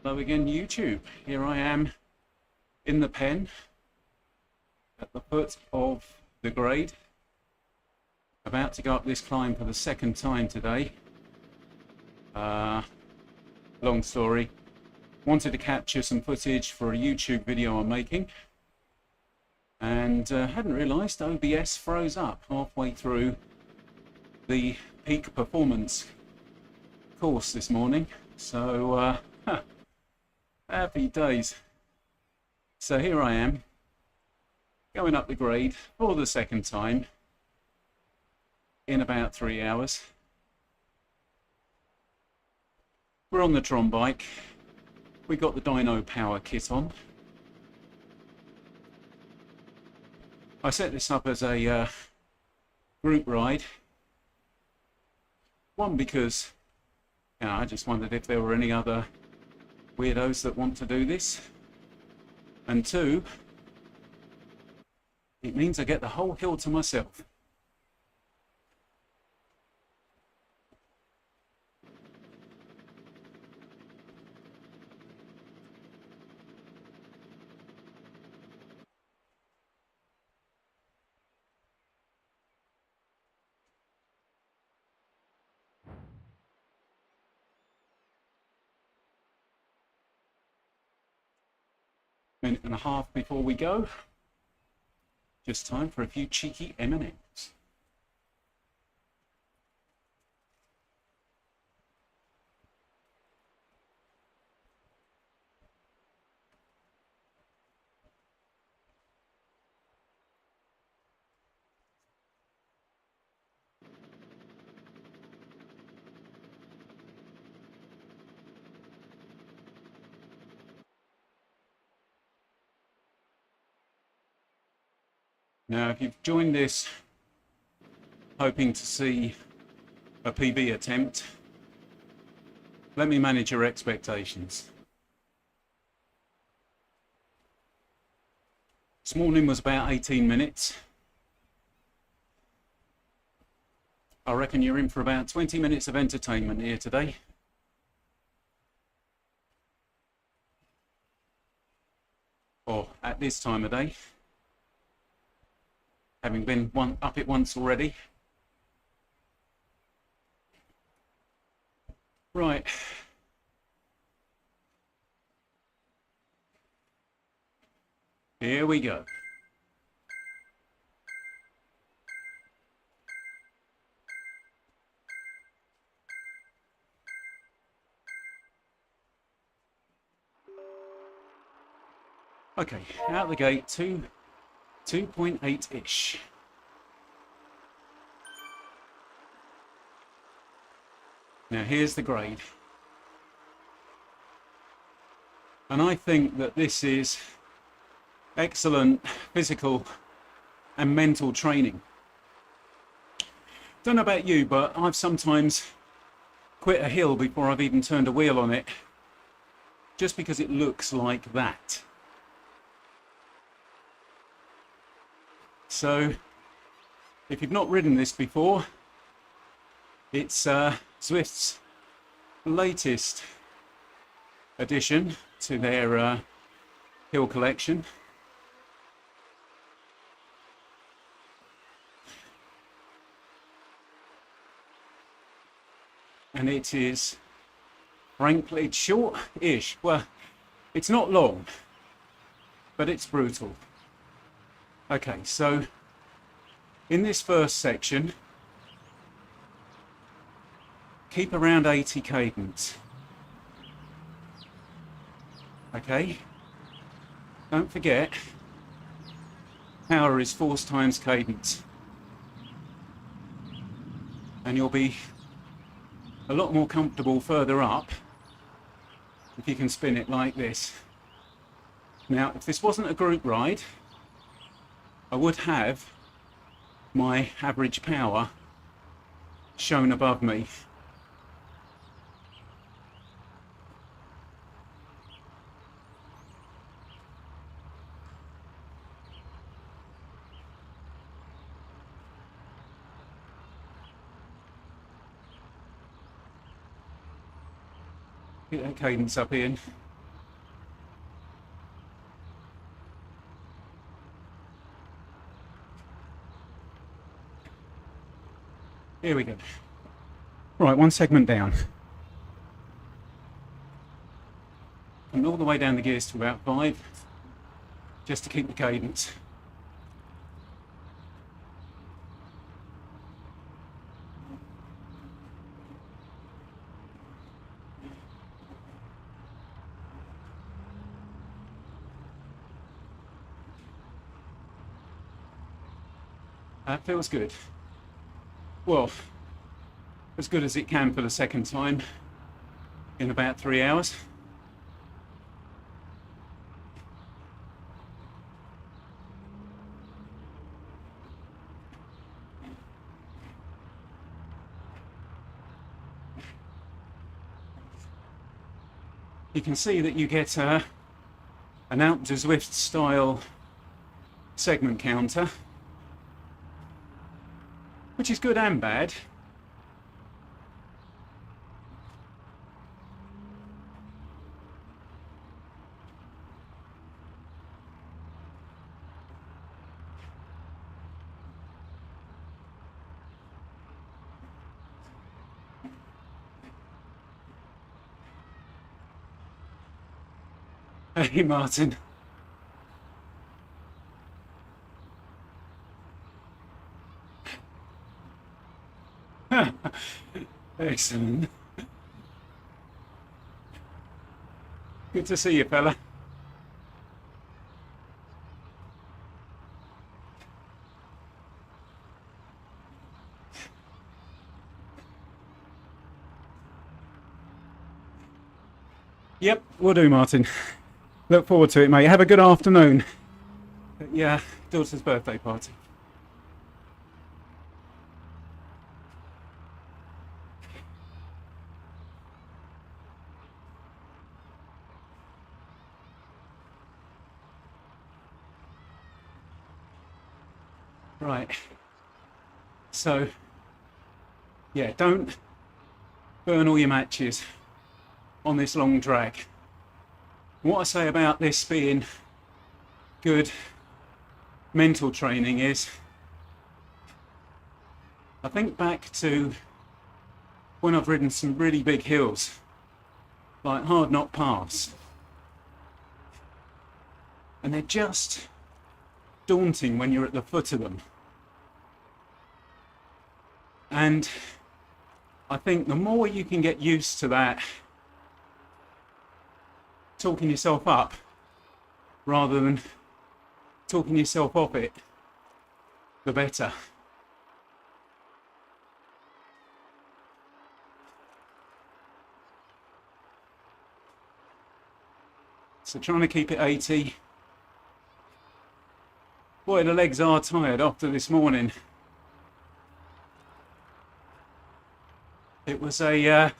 Hello again, YouTube. Here I am in the pen at the foot of the grade, about to go up this climb for the second time today. Long story. Wanted to capture some footage for a YouTube video I'm making, and hadn't realised OBS froze up halfway through the peak performance course this morning. So happy days. So here I am, going up the grade for the second time in about 3 hours. We're on the Tron bike. We got the dyno power kit on. I set this up as a group ride. One, because I just wondered if there were any other weirdos that want to do this, and two, it means I get the whole hill to myself. Minute and a half before we go. Just time for a few cheeky M&Ms. Now, if you've joined this hoping to see a PB attempt, let me manage your expectations. This morning was about 18 minutes. I reckon you're in for about 20 minutes of entertainment here today. Or at this time of day, having been up it once already. Right. Here we go. Okay, out the gate, 2.8-ish. Now here's the grade. And I think that this is excellent physical and mental training. Don't know about you, but I've sometimes quit a hill before I've even turned a wheel on it, just because it looks like that. So, if you've not ridden this before, it's Zwift's latest addition to their hill collection. And it is, frankly, it's short-ish. Well, it's not long, but it's brutal. Okay, so in this first section, keep around 80 cadence. Okay, don't forget, power is force times cadence, and you'll be a lot more comfortable further up if you can spin it like this. Now, if this wasn't a group ride, I would have my average power shown above me. Get that cadence up, Ian. Here we go. Right, one segment down. And all the way down the gears to about 5, just to keep the cadence. That feels good. Well, as good as it can for the second time in about 3 hours. You can see that you get an Alpe de Zwift style segment counter, which is good and bad. Hey, Martin. Excellent. Good to see you, fella. Yep, will do, Martin. Look forward to it, mate. Have a good afternoon. Yeah, daughter's birthday party. Right. So, yeah, don't burn all your matches on this long drag. What I say about this being good mental training is, I think back to when I've ridden some really big hills, like Hard Knock Pass, and they're just daunting when you're at the foot of them. And I think the more you can get used to that, talking yourself up rather than talking yourself off it, the better. So trying to keep it 80. Boy, the legs are tired after this morning. It was a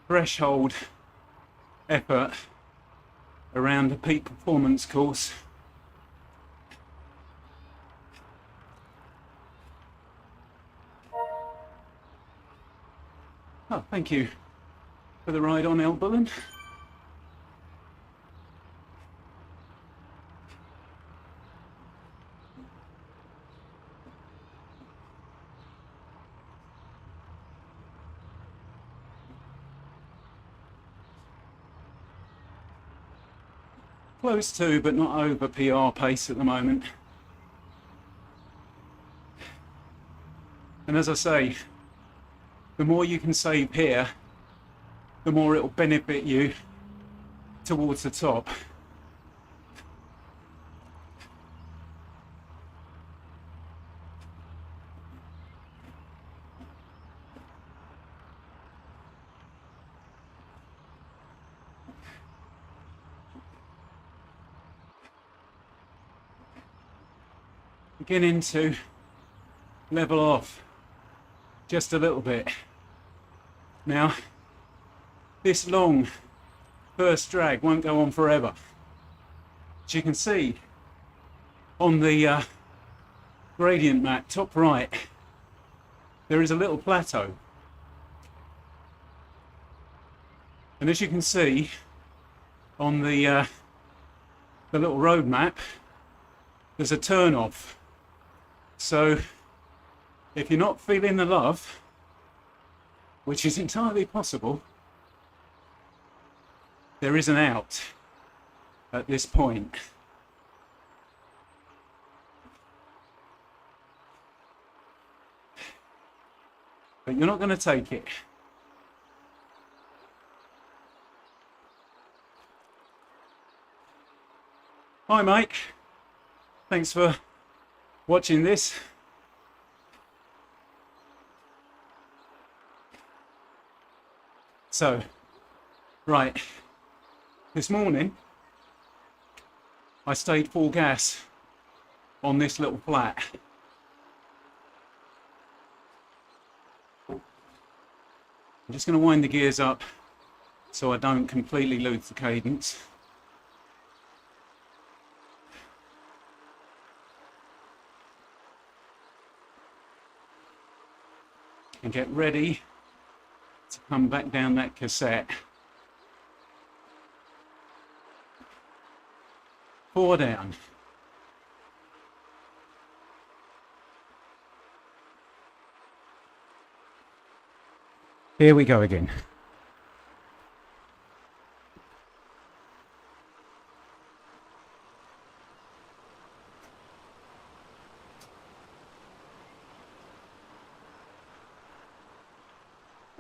threshold effort around a peak performance course. Oh, thank you for the ride on Elbullen. Close to, but not over PR pace at the moment. And as I say, the more you can save here, the more it'll benefit you towards the top. Beginning to level off just a little bit. Now, this long first drag won't go on forever. As you can see on the gradient map, top right, there is a little plateau. And as you can see on the little road map, there's a turn off. So if you're not feeling the love, which is entirely possible, there is an out at this point. But you're not going to take it. Hi Mike, thanks for watching this. So, right, this morning I stayed full gas on this little flat. I'm just going to wind the gears up so I don't completely lose the cadence. And get ready to come back down that cassette. 4 down. Here we go again.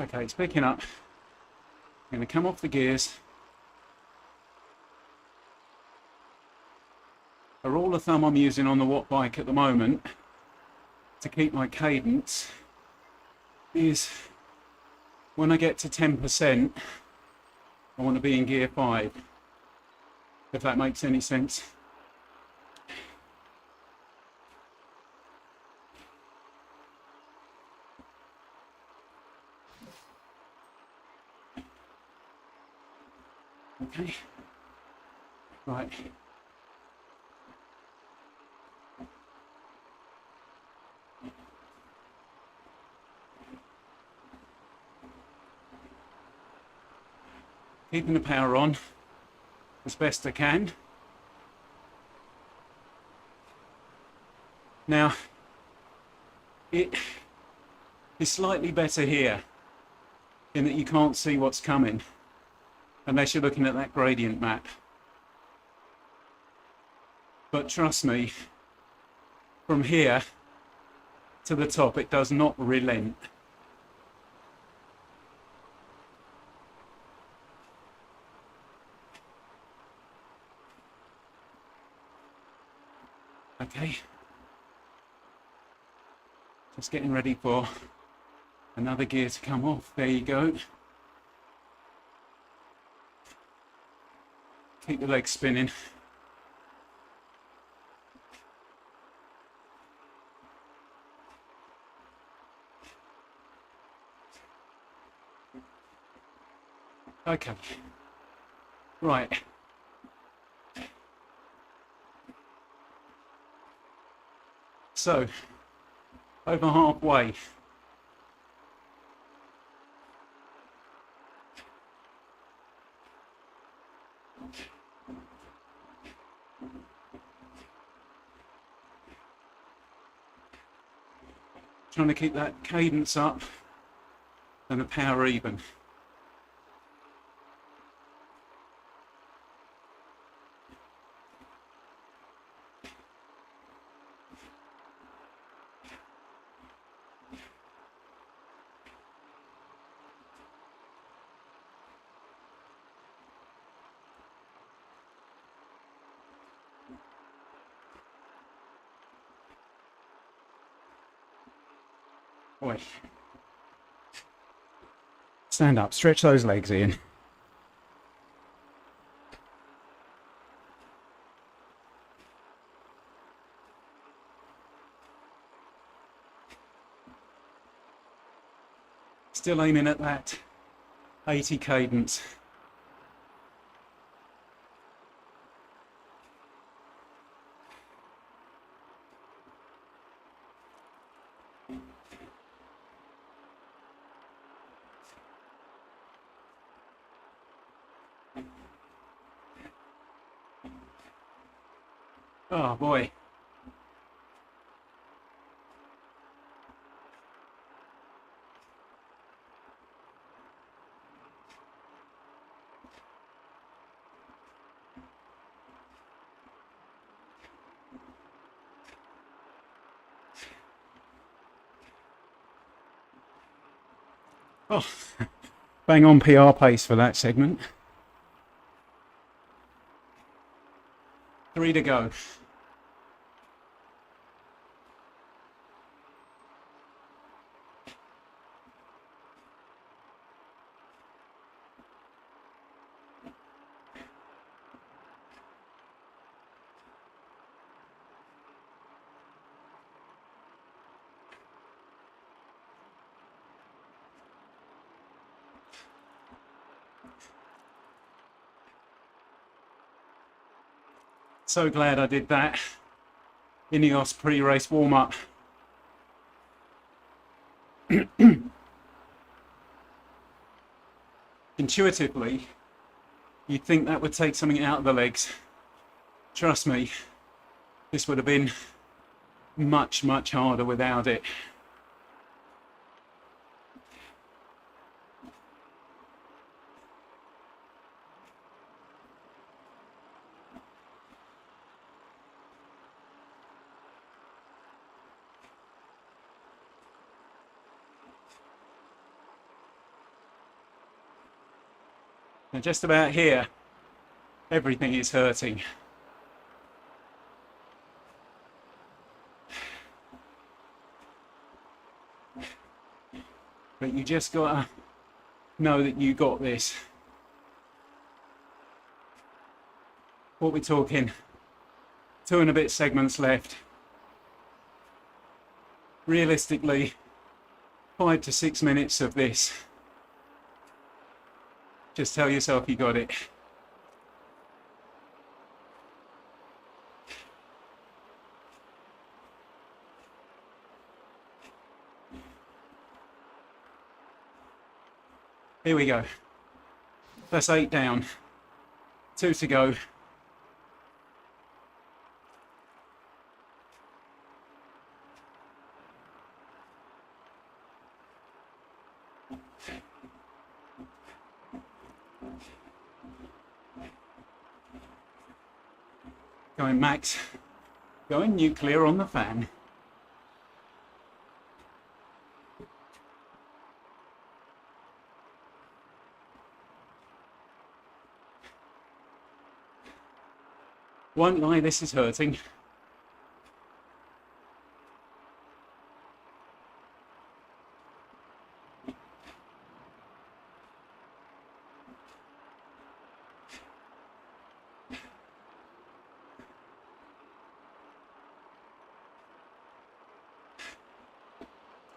Okay, it's picking up. I'm going to come off the gears. A rule of thumb I'm using on the watt bike at the moment to keep my cadence is when I get to 10%, I want to be in gear 5, if that makes any sense. Okay, right. Keeping the power on as best I can. Now, it is slightly better here in that you can't see what's coming unless you're looking at that gradient map. But trust me, from here to the top, it does not relent. Okay, just getting ready for another gear to come off. There you go. Keep the legs spinning. Okay, right. So, over halfway. Trying to keep that cadence up and the power even. Oi. Stand up, stretch those legs, Ian. Still aiming at that 80 cadence. Oh boy. Oh, bang on PR pace for that segment. 3 to go. So glad I did that Ineos pre-race warm-up. Intuitively, you'd think that would take something out of the legs. Trust me, this would have been much, much harder without it. And just about here, everything is hurting. But you just gotta know that you got this. What we're talking, 2 and a bit segments left. Realistically, 5 to 6 minutes of this. Just tell yourself you got it. Here we go. That's 8 down. 2 to go. Going max. Going nuclear on the fan. Won't lie, this is hurting.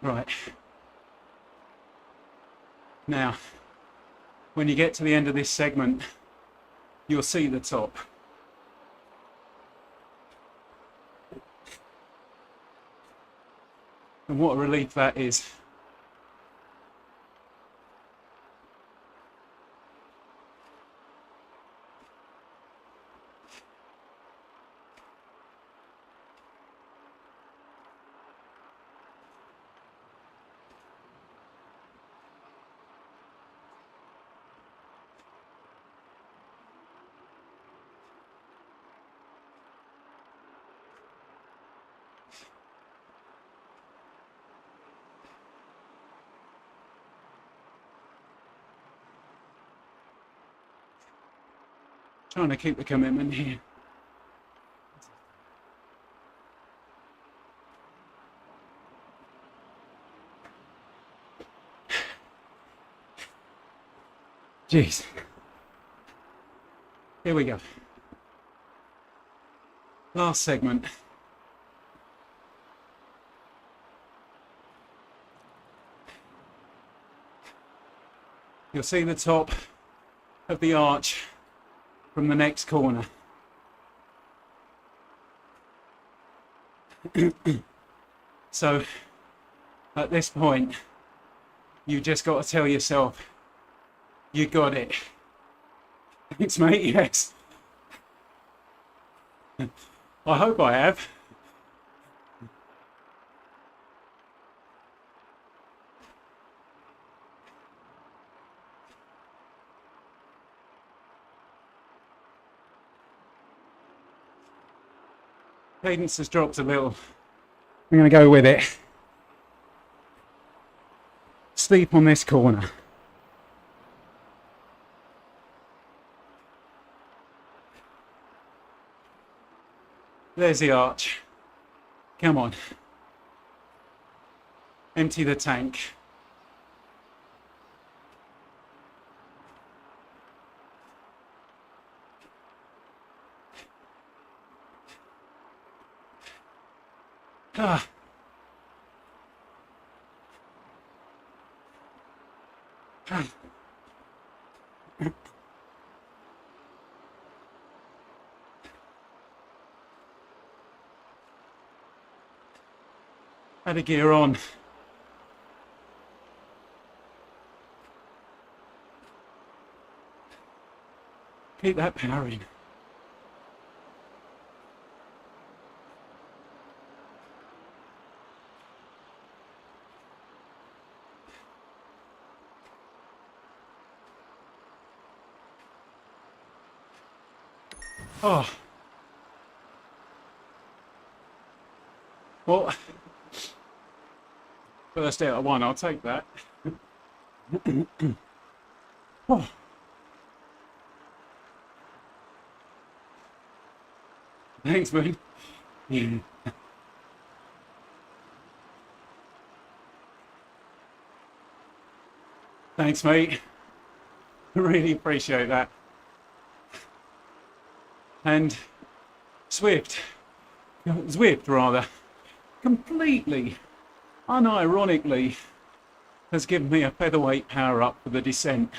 Right. Now, when you get to the end of this segment, you'll see the top. And what a relief that is. Trying to keep the commitment here. Jeez. Here we go. Last segment. You'll see the top of the arch from the next corner. So at this point, you just got to tell yourself, you got it. Thanks, mate, yes. I hope I have. Cadence has dropped a little. I'm going to go with it. steep on this corner. There's the arch. Come on. Empty the tank. Ah. Had a gear on. Keep that powering. Oh. Well, first out of one, I'll take that. Oh. Thanks, man. Thanks, mate. Really appreciate that. And Zwift rather, completely, unironically, has given me a featherweight power up for the descent.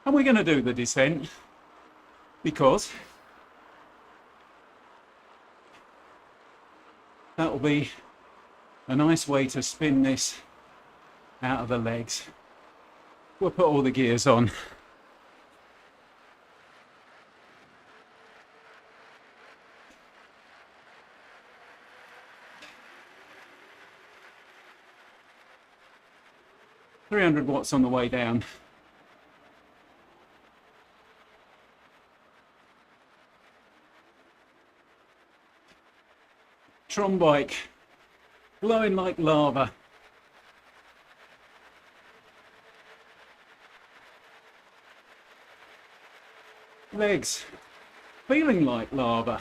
And we're going to do the descent because that'll be a nice way to spin this out of the legs. We'll put all the gears on. $300 on the way down. Tron bike, glowing like lava. Legs, feeling like lava.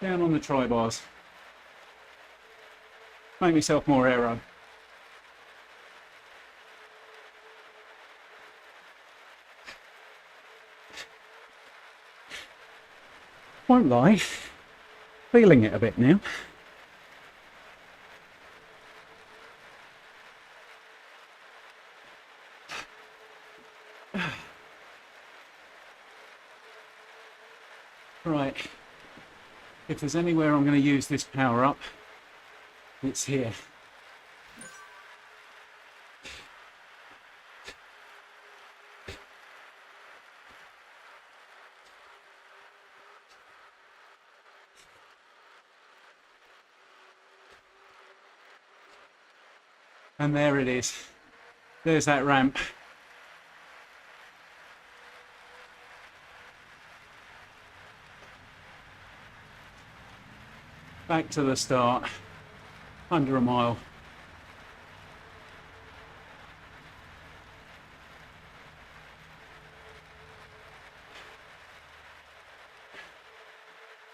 Down on the tri-bars. Make myself more aero. Won't lie, feeling it a bit now. Right. If there's anywhere I'm going to use this power up, it's here. And there it is. There's that ramp. Back to the start, under a mile.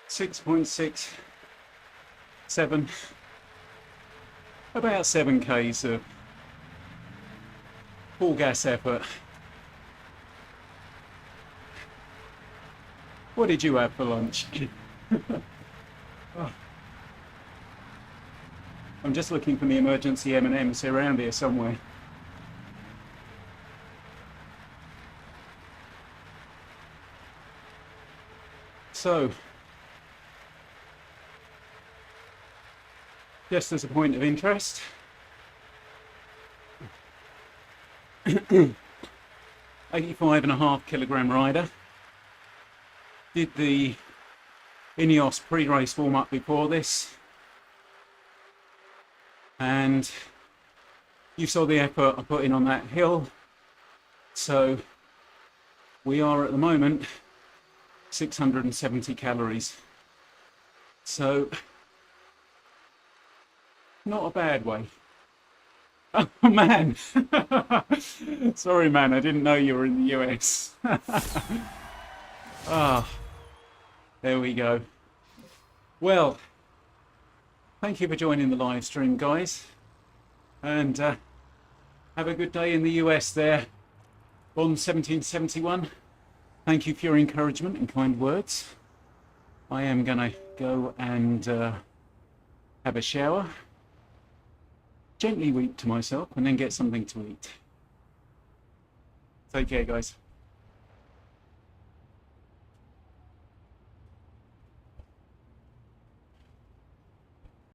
.667, about 7 Ks of full gas effort. What did you have for lunch? Oh. I'm just looking for the emergency M&Ms around here somewhere. So, just as a point of interest, 85.5 kilogram rider, Did the Ineos pre-race warm-up before this, and you saw the effort I put in on that hill. So we are at the moment 670 calories. So not a bad way. Oh man, sorry man, I didn't know you were in the US. Ah, there we go. Well, thank you for joining the live stream, guys, and have a good day in the US there. Bond 1771, thank you for your encouragement and kind words. I am gonna go and have a shower, gently weep to myself, and then get something to eat. Take care, guys.